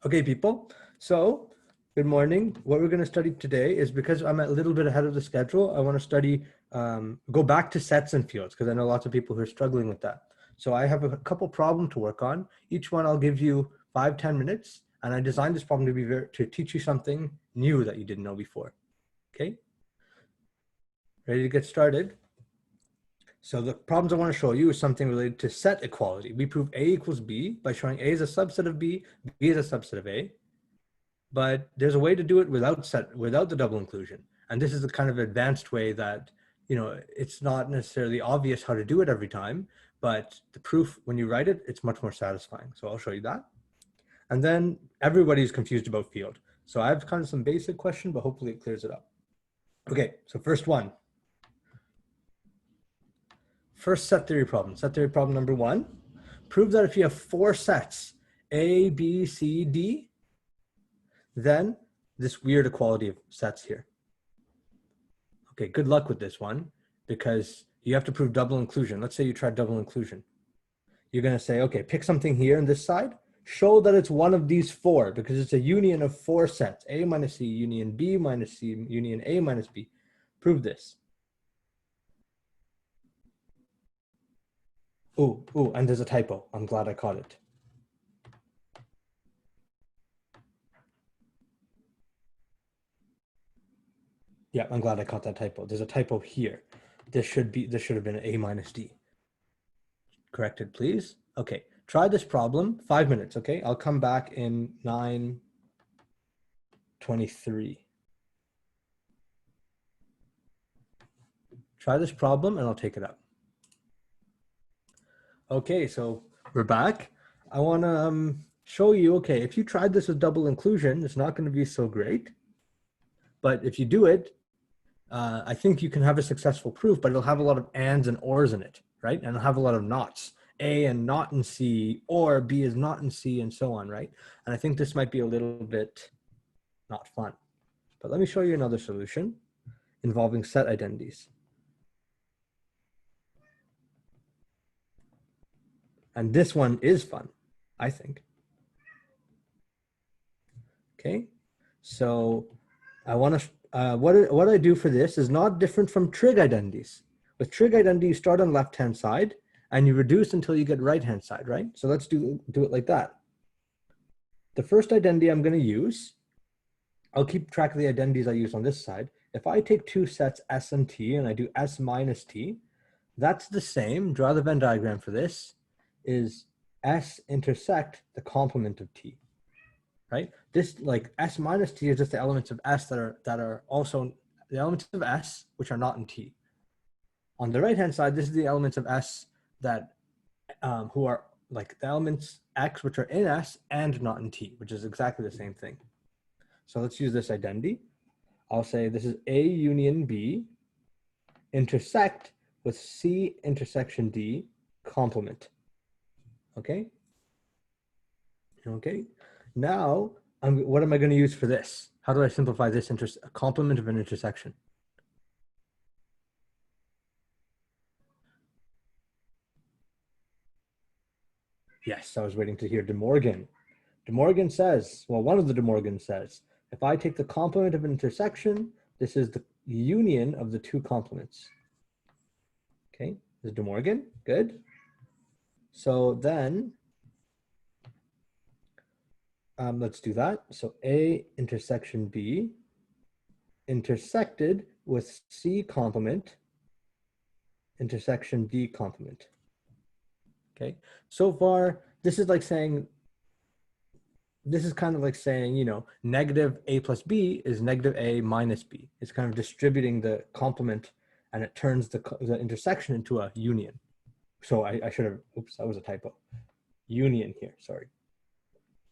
Okay, people. So, good morning. What we're going to study today is because I'm a little bit ahead of the schedule, I want to study, go back to sets and fields because I know lots of people who are struggling with that. So I have a couple problems to work on. Each one I'll give you 5-10 minutes, and I designed this problem to teach you something new that you didn't know before. Okay? Ready to get started? So the problems I want to show you is something related to set equality. We prove A equals B by showing A is a subset of B, B is a subset of A. But there's a way to do it without the double inclusion. And this is the kind of advanced way that, it's not necessarily obvious how to do it every time, but the proof, when you write it, it's much more satisfying. So I'll show you that. And then everybody's confused about field. So I have kind of some basic question, but hopefully it clears it up. Okay, so first set theory problem. Set theory problem number 1. Prove that if you have 4 sets, A, B, C, D, then this weird equality of sets here. Okay, good luck with this one because you have to prove double inclusion. Let's say you try double inclusion. You're going to say, okay, pick something here on this side. Show that it's one of these 4 because it's a union of 4 sets. A minus C, union B minus C, union A minus B. Prove this. Ooh, and there's a typo. I'm glad I caught it. Yeah, I'm glad I caught that typo. There's a typo here. This should have been A minus D. Corrected, please. Okay, try this problem, 5 minutes, okay? I'll come back in 9:23. Try this problem and I'll take it up. Okay, so we're back. I want to show you, okay, if you tried this with double inclusion, it's not going to be so great. But if you do it, I think you can have a successful proof, but it'll have a lot of ands and ors in it, right? And it'll have a lot of nots. A and not in C, or B is not in C, and so on, right? And I think this might be a little bit not fun. But let me show you another solution involving set identities. And this one is fun, I think. Okay, so I want to, what I do for this is not different from trig identities. With trig identity, you start on left-hand side and you reduce until you get right-hand side, right? So let's do it like that. The first identity I'm going to use, I'll keep track of the identities I use on this side. If I take 2 sets S and T and I do S minus T, that's the same, draw the Venn diagram for this, is S intersect the complement of T, right? This, like, S minus T is just the elements of S that are also the elements of S which are not in T. On the right-hand side, this is the elements of S that who are like the elements X which are in S and not in T, which is exactly the same thing. So let's use this identity. I'll say this is A union B intersect with C intersection D complement. Okay. Okay. Now, what am I going to use for this? How do I simplify this complement of an intersection? Yes, I was waiting to hear De Morgan. De Morgan says, well, one of the De Morgan says, if I take the complement of an intersection, this is the union of the 2 complements. Okay, this is De Morgan, good. So then, let's do that. So A intersection B intersected with C complement intersection D complement. Okay, so far, this is kind of like saying, negative A plus B is negative A minus B. It's kind of distributing the complement and it turns the intersection into a union. So I should have, oops, that was a typo. Union here, sorry.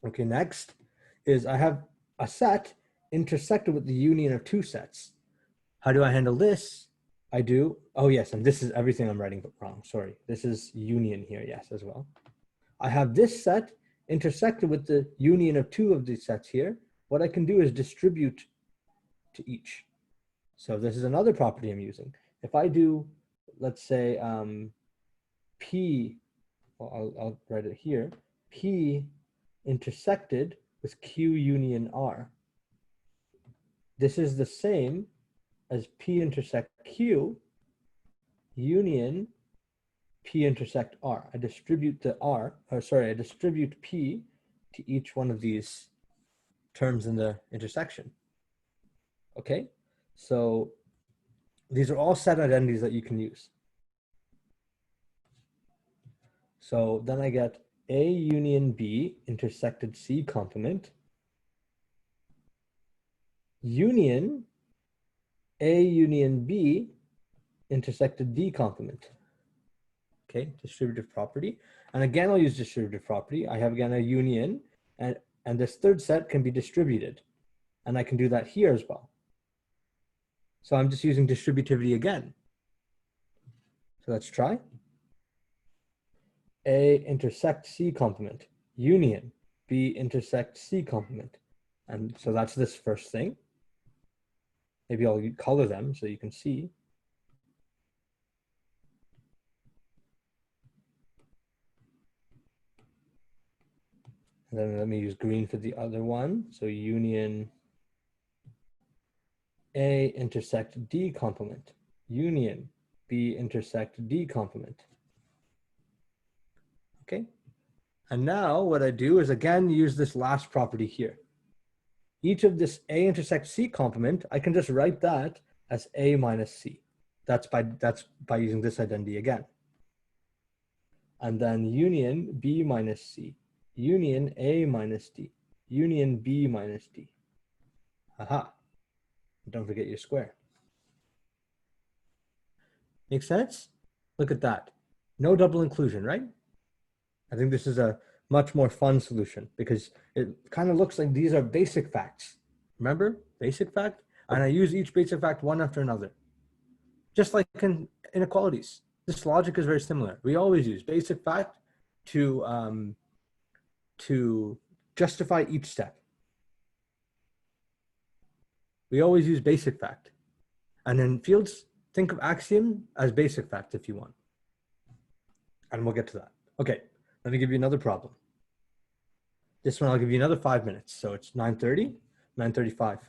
Okay, next is I have a set intersected with the union of 2 sets. How do I handle this? I do, oh yes, and this is everything I'm writing wrong, sorry. This is union here, yes, as well. I have this set intersected with the union of 2 of these sets here. What I can do is distribute to each. So this is another property I'm using. If I do, let's say, P, well, I'll write it here, P intersected with Q union R. This is the same as P intersect Q union P intersect R. I distribute the R, or sorry, I distribute P to each one of these terms in the intersection. Okay, so these are all set identities that you can use. So then I get A union B intersected C complement union A union B intersected D complement. Okay, distributive property. And again, I'll use distributive property. I have again a union, and this third set can be distributed. And I can do that here as well. So I'm just using distributivity again. So let's try. A intersect C complement, union B intersect C complement. And so that's this first thing. Maybe I'll color them so you can see. And then let me use green for the other one. So union A intersect D complement, union B intersect D complement. Okay. And now what I do is again use this last property here. Each of this A intersect C complement, I can just write that as A minus C. That's by using this identity again. And then union B minus C, union A minus D, union B minus D. Aha. Don't forget your square. Make sense? Look at that. No double inclusion, right? I think this is a much more fun solution because it kind of looks like these are basic facts. Remember, basic fact? And I use each basic fact one after another. Just like in inequalities. This logic is very similar. We always use basic fact to justify each step. We always use basic fact. And in fields, think of axiom as basic fact if you want. And we'll get to that. Okay, let me give you another problem. This one I'll give you another 5 minutes. So it's 9:30, 9:35.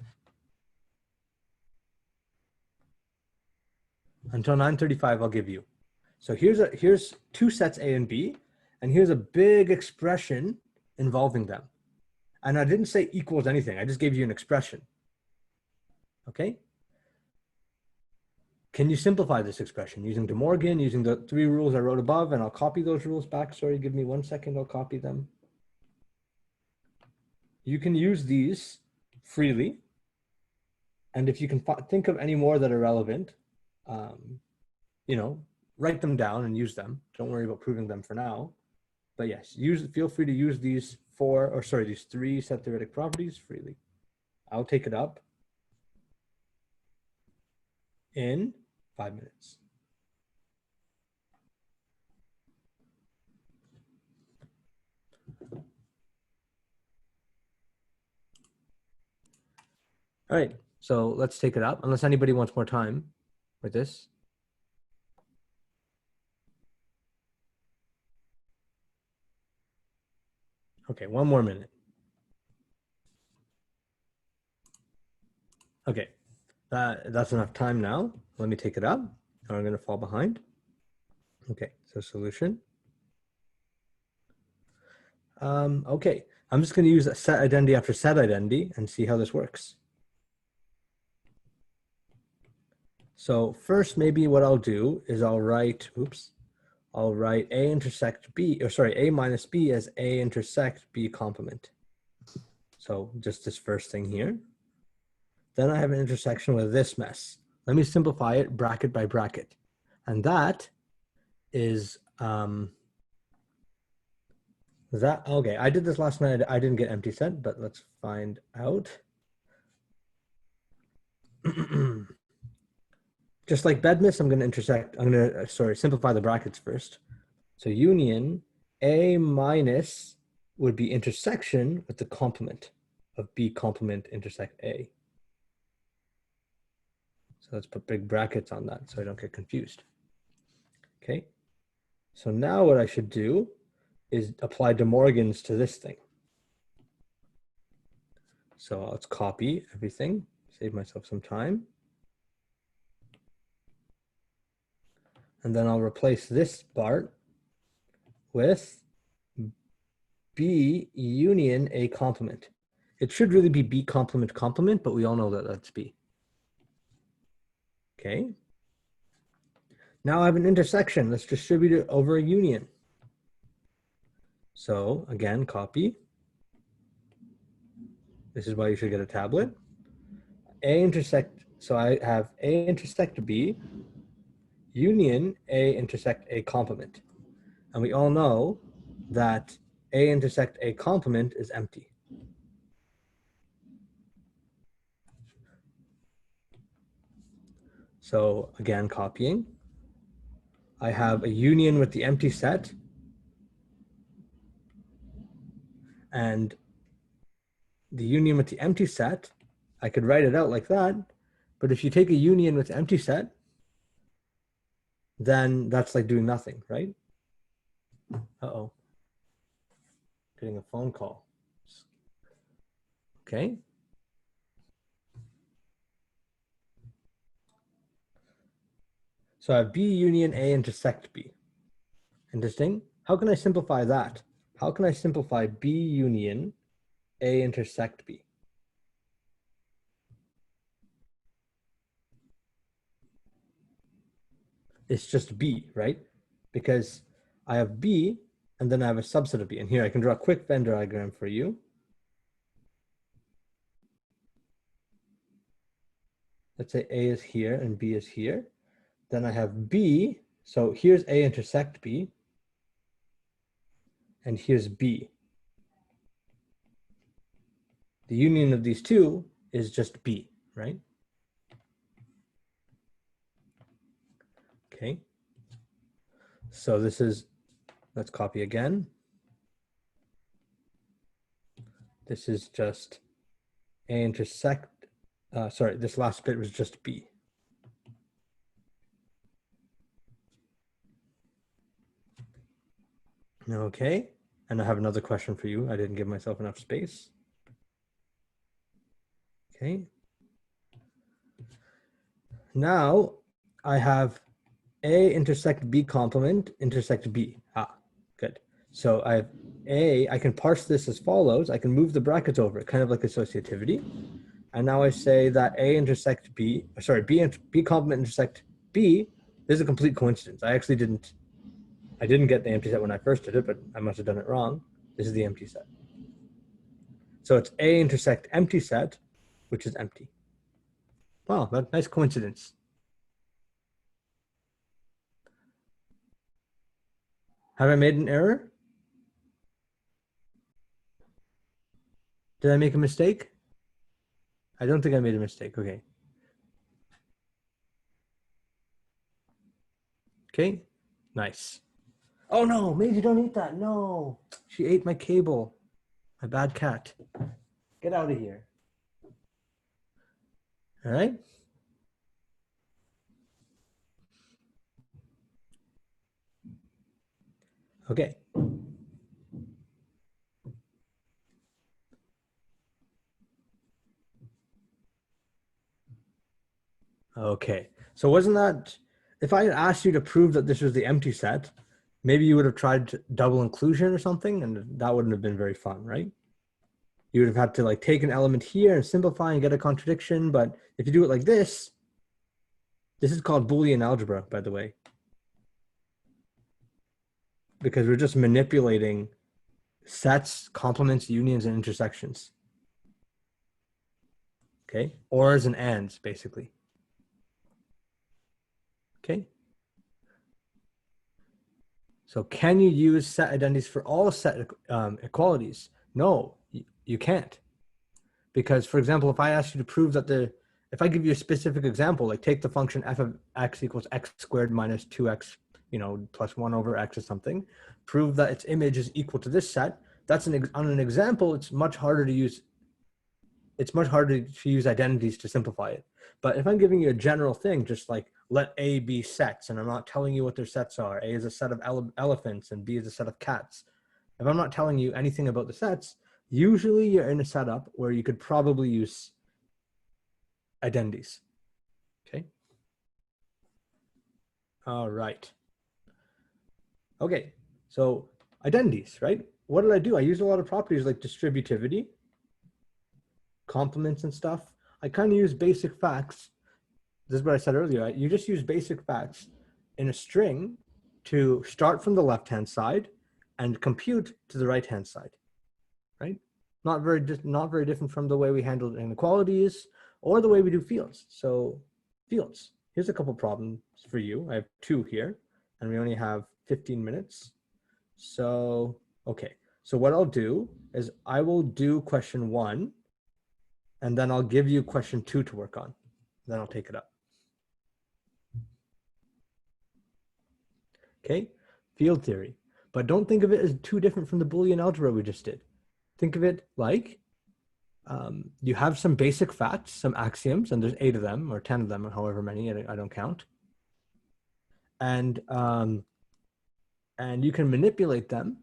Until 9:35, I'll give you. So here's two sets A and B, and here's a big expression involving them. And I didn't say equals anything. I just gave you an expression. Okay? Can you simplify this expression using De Morgan, using the 3 rules I wrote above, and I'll copy those rules back. Sorry, give me 1 second, I'll copy them. You can use these freely. And if you can think of any more that are relevant, you know, write them down and use them. Don't worry about proving them for now. But yes, feel free to use these these 3 set theoretic properties freely. I'll take it up in 5 minutes. All right, so let's take it up, unless anybody wants more time with this. Okay, 1 more minute. Okay, that's enough time now. Let me take it up, or I'm going to fall behind. Okay, so solution. Okay, I'm just going to use a set identity after set identity and see how this works. So first, maybe what I'll do is I'll write A intersect B, or sorry, A minus B as A intersect B complement. So just this first thing here. Then I have an intersection with this mess. Let me simplify it bracket by bracket. And that is, okay, I did this last night. I didn't get empty set, but let's find out. Just like bedmiss, I'm going to simplify the brackets first. So union A minus would be intersection with the complement of B complement intersect A. So let's put big brackets on that so I don't get confused. Okay. So now what I should do is apply De Morgan's to this thing. So let's copy everything, save myself some time. And then I'll replace this part with B union A complement. It should really be B complement complement, but we all know that that's B. Okay. Now I have an intersection. Let's distribute it over a union. So again, copy. This is why you should get a tablet. A intersect, so I have A intersect B, union A intersect A complement. And we all know that A intersect A complement is empty. So again, copying. I have a union with the empty set. And the union with the empty set, I could write it out like that. But if you take a union with empty set, then that's like doing nothing, right? Uh-oh. Getting a phone call. Okay. So I have B union A intersect B. Interesting. How can I simplify that? How can I simplify B union A intersect B? It's just B, right? Because I have B and then I have a subset of B. And here I can draw a quick Venn diagram for you. Let's say A is here and B is here. Then I have B. So here's A intersect B. And here's B. The union of these two is just B, right? Okay. So this is, let's copy again. This is just A intersect, sorry, this last bit was just B. Okay, and I have another question for you. I didn't give myself enough space. Okay. Now I have A intersect B complement intersect B. Ah, good. So I have A, I can parse this as follows. I can move the brackets over, kind of like associativity. And now I say that A intersect B, sorry, B complement intersect B. This is a complete coincidence. I didn't get the empty set when I first did it, but I must have done it wrong. This is the empty set. So it's A intersect empty set, which is empty. Wow, that nice coincidence. Have I made an error? Did I make a mistake? I don't think I made a mistake. Okay. Okay, nice. Oh no, Maisie, don't eat that. No, she ate my cable. My bad cat. Get out of here. All right. Okay. Okay. So wasn't that, if I had asked you to prove that this was the empty set, maybe you would have tried double inclusion or something, and that wouldn't have been very fun, right? You would have had to like take an element here and simplify and get a contradiction. But if you do it like this is called Boolean algebra, by the way, because we're just manipulating sets, complements, unions, and intersections. Okay, ors and ands, basically. Okay. So can you use set identities for all set equalities? No, you can't. Because, for example, if I ask you to prove that if I give you a specific example, like take the function f of x equals x squared minus 2x, plus 1 over x or something, prove that its image is equal to this set. That's on an example, it's much harder to use. It's much harder to use identities to simplify it. But if I'm giving you a general thing, just like let A be sets, and I'm not telling you what their sets are. A is a set of elephants and B is a set of cats. If I'm not telling you anything about the sets, Usually you're in a setup where you could probably use identities. Okay. All right. Okay. So identities, right? What did I do? I used a lot of properties like distributivity, complements and stuff. I kind of use basic facts. This is what I said earlier. You just use basic facts in a string to start from the left-hand side and compute to the right-hand side, right? Not very different from the way we handled inequalities or the way we do fields. So fields, here's a couple problems for you. I have 2 here and we only have 15 minutes. So, okay. So what I'll do is I will do question 1 and then I'll give you question 2 to work on. Then I'll take it up. Okay, field theory. But don't think of it as too different from the Boolean algebra we just did. Think of it like you have some basic facts, some axioms, and there's 8 of them or 10 of them or however many, I don't count. And you can manipulate them.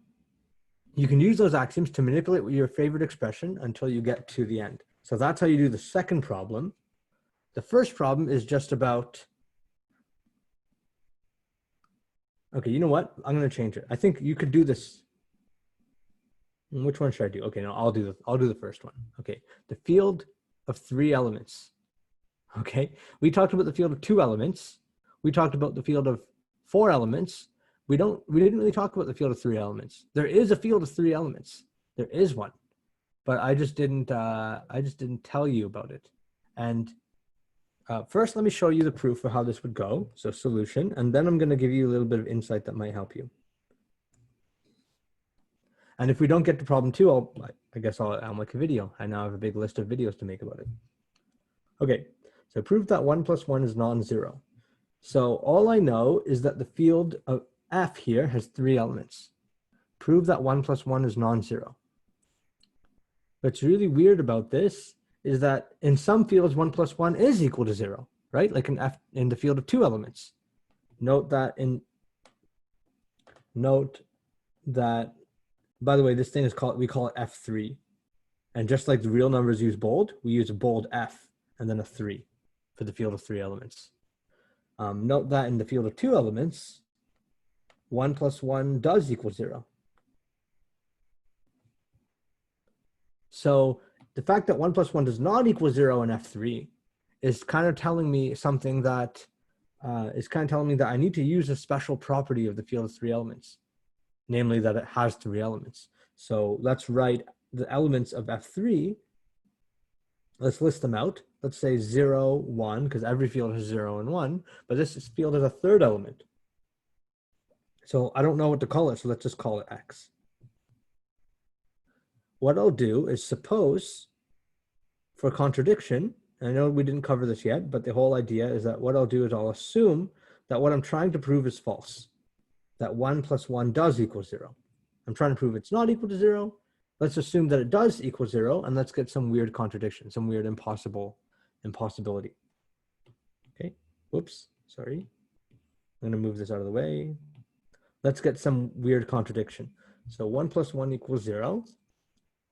You can use those axioms to manipulate your favorite expression until you get to the end. So that's how you do the second problem. The first problem is just about, okay, you know what? I'm going to change it. I think you could do this. Which one should I do? Okay, no, I'll do the first one. Okay, the field of 3 elements. Okay, we talked about the field of 2 elements. We talked about the field of 4 elements. We didn't really talk about the field of 3 elements. There is a field of 3 elements. There is one, but I just didn't tell you about it. And first, let me show you the proof of how this would go. So solution, and then I'm going to give you a little bit of insight that might help you. And if we don't get to problem 2, I guess I'll make a video. I now have a big list of videos to make about it. Okay, so prove that 1 plus 1 is non-zero. So all I know is that the field of F here has 3 elements. Prove that 1 plus 1 is non-zero. What's really weird about this is that in some fields, 1 plus 1 is equal to 0, right? Like in the field of 2 elements. Note that, by the way, this thing is we call it F3. And just like the real numbers use bold, we use a bold F and then a 3 for the field of 3 elements. Note that in the field of 2 elements, 1 plus 1 does equal 0. So the fact that 1 plus 1 does not equal 0 in F3 is kind of telling me something that I need to use a special property of the field of 3 elements, namely that it has 3 elements. So let's write the elements of F3. Let's list them out. Let's say 0, 1, because every field has 0 and 1, but this field has a 3rd element. So I don't know what to call it, so let's just call it X. What I'll do is suppose, for contradiction, and I know we didn't cover this yet, but the whole idea is that what I'll do is I'll assume that what I'm trying to prove is false, that 1 plus 1 does equal 0. I'm trying to prove it's not equal to 0. Let's assume that it does equal 0, and let's get some weird contradiction, some weird impossibility. Okay, whoops, sorry. I'm gonna move this out of the way. Let's get some weird contradiction. So 1 plus 1 equals 0.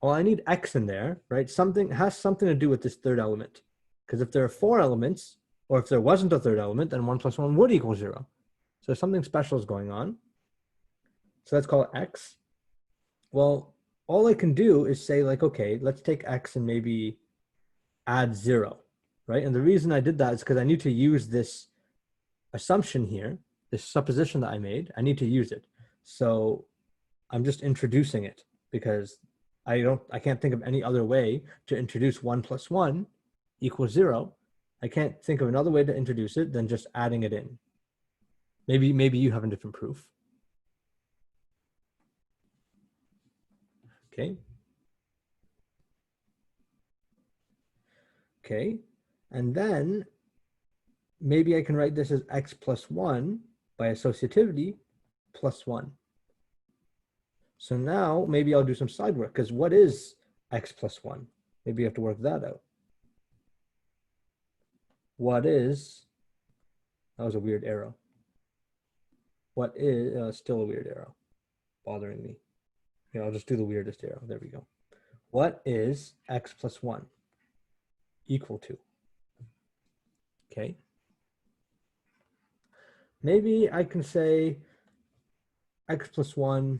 Well, I need X in there, right? Something has something to do with this 3rd element. Because if there are 4 elements, or if there wasn't a 3rd element, then 1 plus 1 would equal 0. So something special is going on. So let's call it X. Well, all I can do is say like, okay, let's take X and maybe add 0, right? And the reason I did that is because I need to use this assumption here, this supposition that I made. I need to use it. So I'm just introducing it because I can't think of any other way to introduce 1 plus 1 equals 0. I can't think of another way to introduce it than just adding it in. Maybe you have a different proof. Okay. Okay. And then maybe I can write this as X plus 1 by associativity plus 1. So now maybe I'll do some side work, because what is X plus 1? Maybe you have to work that out. What is, that was a weird arrow. What is, still a weird arrow, bothering me. Okay, I'll just do the weirdest arrow. There we go. what is x plus 1 equal to? Okay. Maybe I can say x plus 1.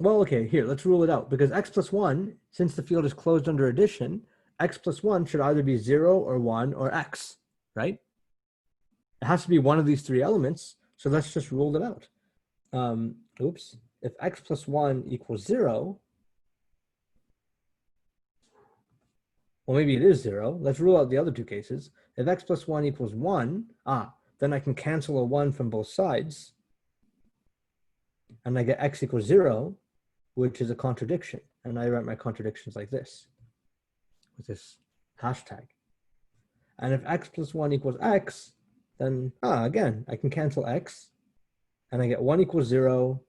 Well, okay, here, let's rule it out. Because x plus 1, since the field is closed under addition, x plus 1 should either be 0 or 1 or x, right? It has to be one of these three elements. So let's just rule it out. Oops. If x plus 1 equals 0, well, maybe it is 0. Let's rule out the other two cases. If x plus 1 equals 1, then I can cancel a 1 from both sides. And I get x equals 0, which is a contradiction. And I write my contradictions like this, with this hashtag. And if x plus 1 equals x, then, again, I can cancel x. And I get 1 equals 0,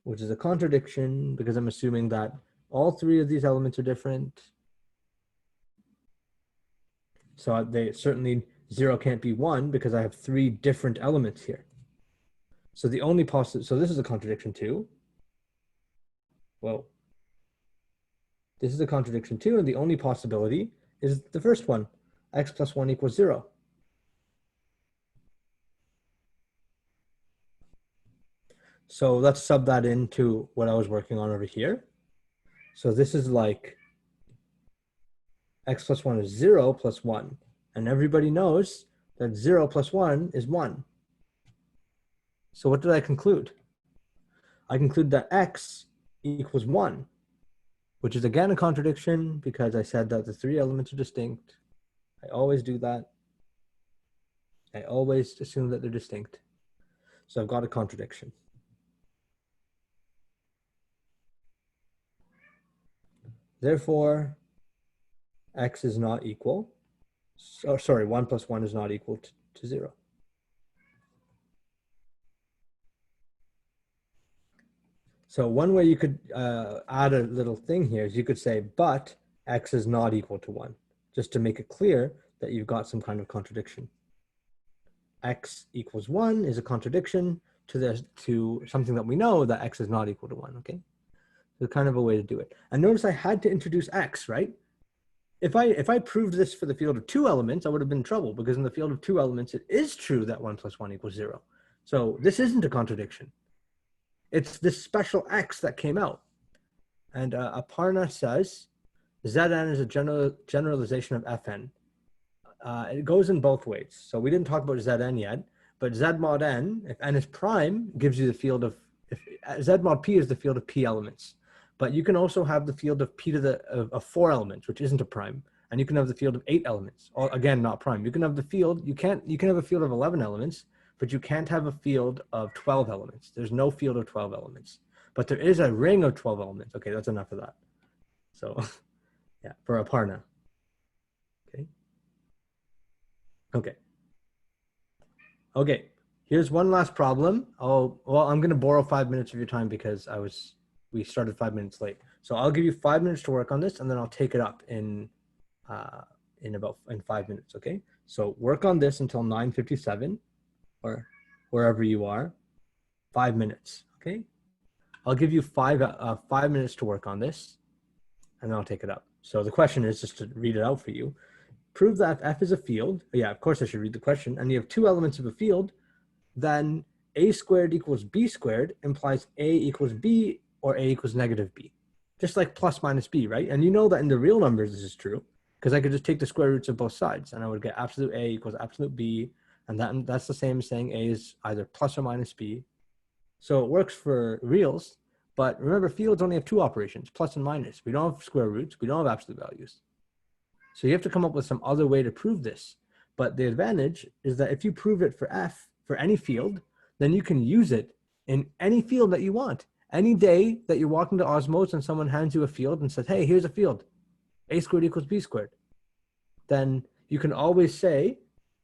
which is a contradiction because I'm assuming that all three of these elements are different. So they certainly 0 can't be 1 because I have three different elements here. So the only so this is a contradiction too. Whoa. This is a contradiction too, and the only possibility is the first one, x plus 1 equals 0. So let's sub that into what I was working on over here. So this is like x plus 1 is 0 plus 1. And everybody knows that 0 plus 1 is 1. So what did I conclude? I conclude that x equals 1, which is again a contradiction because I said that the three elements are distinct. I always do that. I always assume that they're distinct. So I've got a contradiction. Therefore, x is not equal. So, sorry, 1 plus 1 is not equal to 0. So one way you could add a little thing here is you could say, but x is not equal to 1, just to make it clear that you've got some kind of contradiction. X equals 1 is a contradiction to something that we know that x is not equal to 1, okay? So kind of a way to do it. And notice I had to introduce x, right? If I proved this for the field of 2 elements, I would have been in trouble because in the field of 2 elements, it is true that 1 plus 1 equals 0. So this isn't a contradiction. It's this special x that came out. And Aparna says, Zn is a generalization of Fn. It goes in both ways. So we didn't talk about Zn yet, but Z mod n, if n is prime, gives you the field of, Z mod p is the field of p elements. But you can also have the field of p to the of 4 elements, which isn't a prime. And you can have the field of 8 elements, or again, not prime. You can have the field, you can have a field of 11 elements, but you can't have a field of 12 elements. There's no field of 12 elements, but there is a ring of 12 elements. Okay, that's enough of that. So yeah, for Aparna. Okay. Okay. Okay, here's one last problem. Well, I'm gonna borrow 5 minutes of your time because we started 5 minutes late. So I'll give you 5 minutes to work on this and then I'll take it up in 5 minutes, okay? So work on this until 9:57 or wherever you are, 5 minutes, okay? I'll give you 5 minutes to work on this and then I'll take it up. So the question is, just to read it out for you, prove that if F is a field, yeah, of course I should read the question, and you have 2 elements of a field, then A squared equals B squared implies A equals B or A equals negative B. Just like plus minus B, right? And you know that in the real numbers this is true, because I could just take the square roots of both sides and I would get absolute A equals absolute B, and that's the same as saying A is either plus or minus B. So it works for reals, but remember fields only have 2 operations, plus and minus. We don't have square roots, we don't have absolute values. So you have to come up with some other way to prove this. But the advantage is that if you prove it for F, for any field, then you can use it in any field that you want. Any day that you're walking to Osmos and someone hands you a field and says, hey, here's a field, A squared equals B squared, then you can always say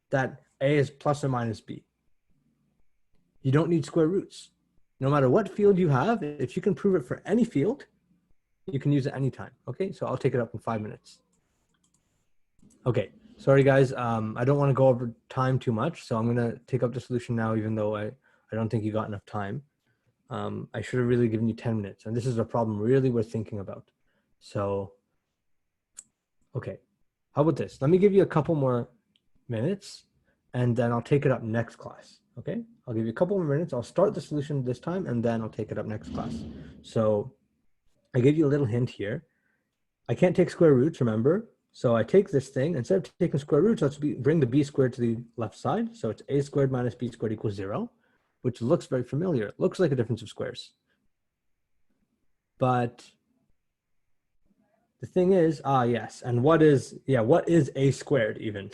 that A is plus or minus B. You don't need square roots. No matter what field you have, if you can prove it for any field, you can use it anytime. Okay, so I'll take it up in 5 minutes. Okay, sorry guys, I don't want to go over time too much, so I'm gonna take up the solution now, even though I don't think you got enough time. I should have really given you 10 minutes, and this is a problem really worth thinking about. So, okay, how about this? Let me give you a couple more minutes and then I'll take it up next class. Okay, I'll give you a couple more minutes. I'll start the solution this time and then I'll take it up next class. So I gave you a little hint here. I can't take square roots, remember? So I take this thing, instead of taking square roots, let's bring the b squared to the left side. So it's a squared minus b squared equals 0, which looks very familiar. It looks like a difference of squares. But the thing is, yes, and what is a squared even?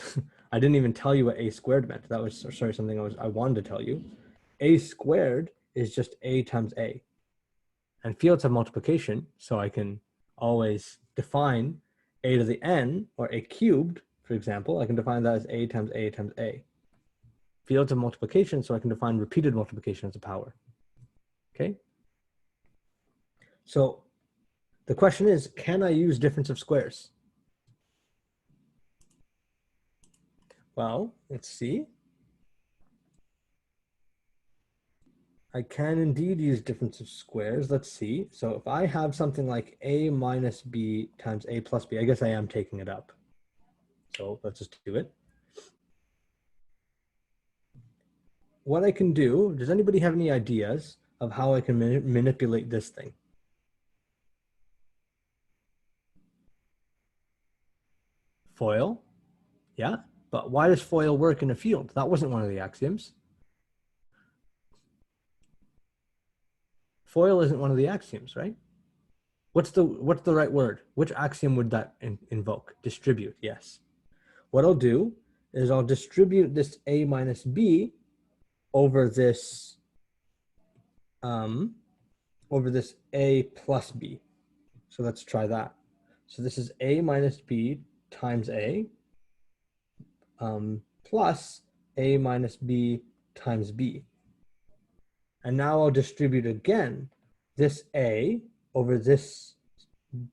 I didn't even tell you what a squared meant. That was, sorry, something I wanted to tell you. A squared is just a times a. And fields have multiplication, so I can always define a to the n, or a cubed, for example. I can define that as a times a times a. Fields have multiplication, so I can define repeated multiplication as a power. Okay? So the question is, can I use difference of squares? Well, let's see. I can indeed use difference of squares. Let's see. So if I have something like a minus b times a plus b, I guess I am taking it up. So let's just do it. What I can do, does anybody have any ideas of how I can manipulate this thing? FOIL, yeah, but why does FOIL work in a field? That wasn't one of the axioms. FOIL isn't one of the axioms, right? What's the right word? Which axiom would that invoke? Distribute, yes. What I'll do is I'll distribute this a minus b over this a plus b. So let's try that. So this is a minus b times a plus a minus b times b. And now I'll distribute again this a over this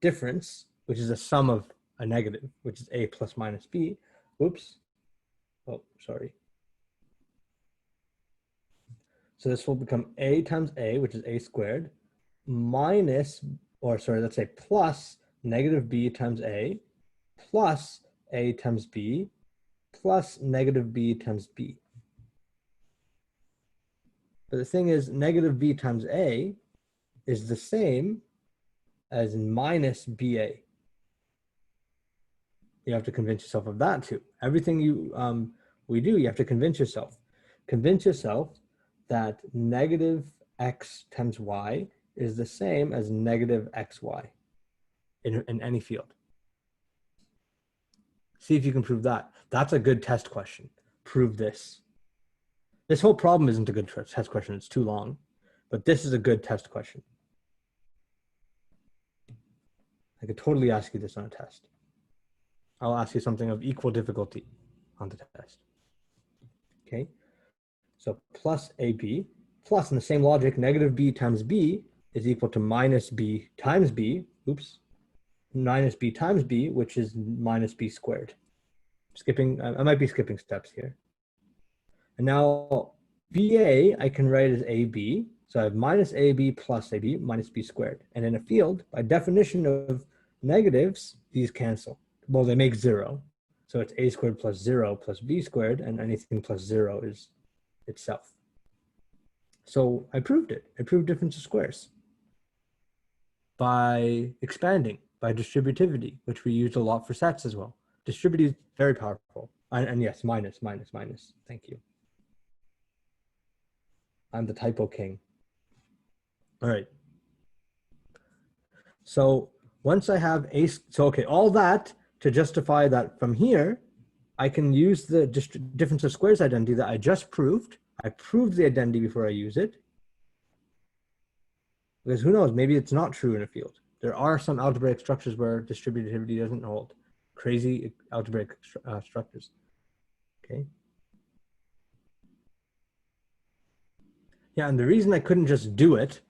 difference, which is a sum of a negative, which is a plus minus b. Oops. Oh, sorry. So this will become a times a, which is a squared, minus, or sorry, let's say plus negative b times a, plus a times b, plus negative b times b. But the thing is, negative b times a is the same as minus ba. You have to convince yourself of that too. Everything we do, you have to convince yourself. Convince yourself that negative x times y is the same as negative xy in any field. See if you can prove that. That's a good test question. Prove this. This whole problem isn't a good test question. It's too long. But this is a good test question. I could totally ask you this on a test. I'll ask you something of equal difficulty on the test. Okay? So plus AB, plus in the same logic, negative b times b is equal to minus b times b, oops, minus b times b, which is minus b squared. I might be skipping steps here. And now BA, I can write as AB. So I have minus AB plus AB minus B squared. And in a field, by definition of negatives, these cancel. Well, they make 0. So it's A squared plus 0 plus B squared, and anything plus 0 is itself. So I proved it. I proved difference of squares by expanding, by distributivity, which we used a lot for sets as well. Distributive is very powerful. And yes, minus. Thank you. I'm the typo king. All right. So once I have okay, all that to justify that from here, I can use the difference of squares identity that I just proved. I proved the identity before I use it. Because who knows, maybe it's not true in a field. There are some algebraic structures where distributivity doesn't hold. Crazy algebraic structures. Okay. Yeah, and the reason I couldn't just do it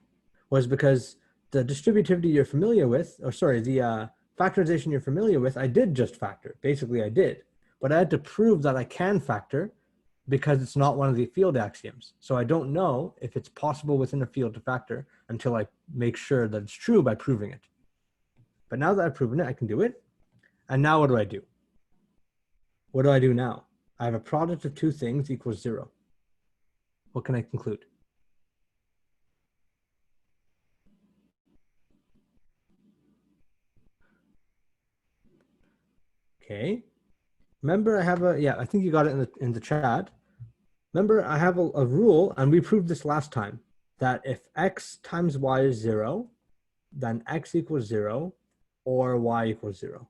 was because the distributivity you're familiar with, or sorry, the factorization you're familiar with, I did just factor. Basically, I did. But I had to prove that I can factor because it's not one of the field axioms. So I don't know if it's possible within a field to factor until I make sure that it's true by proving it. But now that I've proven it, I can do it. And now what do I do? What do I do now? I have a product of two things equals 0. What can I conclude? Okay. Remember, I have a, yeah, I think you got it in the chat. Remember, I have a rule, and we proved this last time, that if x times y is 0, then x equals 0 or y equals 0.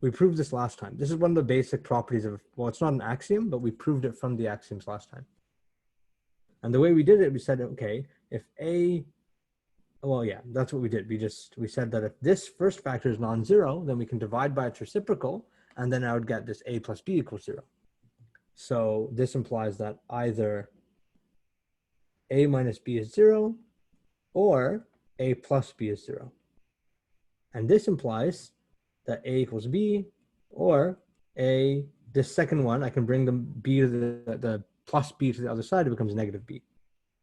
We proved this last time. This is one of the basic properties of, well, it's not an axiom, but we proved it from the axioms last time. And the way we did it, we said, okay, if a, well, yeah, that's what we did. We said that if this first factor is non-zero, then we can divide by its reciprocal, and then I would get this a plus b equals 0. So this implies that either a minus b is 0 or a plus b is 0. And this implies that a equals b, or a, this second one, I can bring the b to the plus b to the other side, it becomes negative b.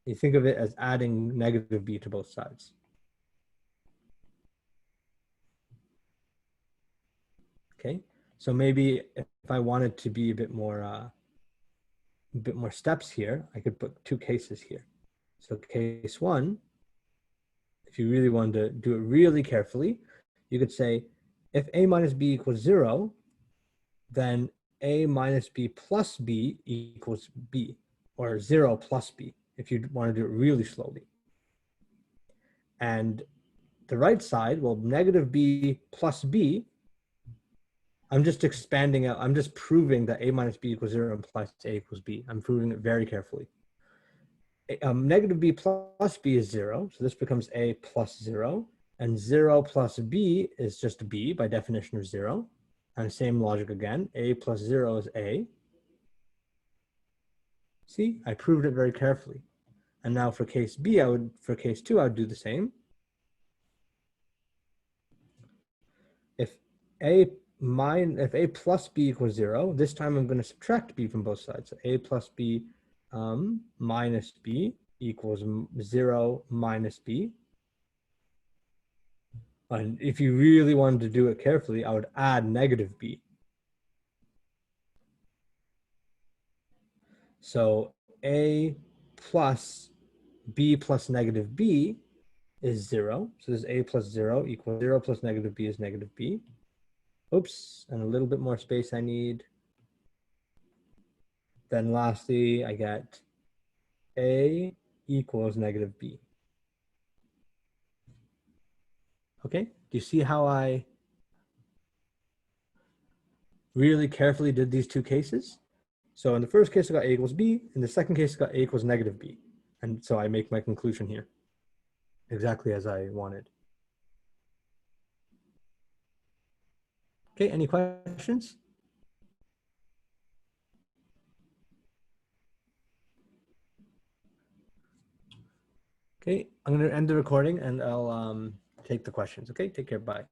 You think of it as adding negative b to both sides. Okay, so maybe if I wanted to be a bit more steps here, I could put two cases here. So case one, if you really wanted to do it really carefully, you could say, if a minus b equals 0, then a minus b plus b equals b, or 0 plus b, if you want to do it really slowly. And the right side, well, negative b plus b, I'm just expanding out, I'm just proving that a minus b equals 0 implies a equals b. I'm proving it very carefully. Negative b plus b is 0, so this becomes a plus 0, and 0 plus b is just b by definition of 0. And same logic again, a plus 0 is a. See, I proved it very carefully. And now for case B, for case 2, I would do the same. If a plus b equals 0, this time I'm going to subtract b from both sides. So a plus b minus b equals 0 minus b. And if you really wanted to do it carefully, I would add negative b. So a plus b plus negative b is 0. So this a plus 0 equals 0 plus negative b is negative b. Oops, and a little bit more space I need. Then lastly, I get a equals negative b. Okay, do you see how I really carefully did these two cases? So in the first case, I got a equals b. In the second case, I got a equals negative b. And so I make my conclusion here exactly as I wanted. Okay, any questions? Okay, I'm going to end the recording and I'll take the questions. Okay, take care. Bye.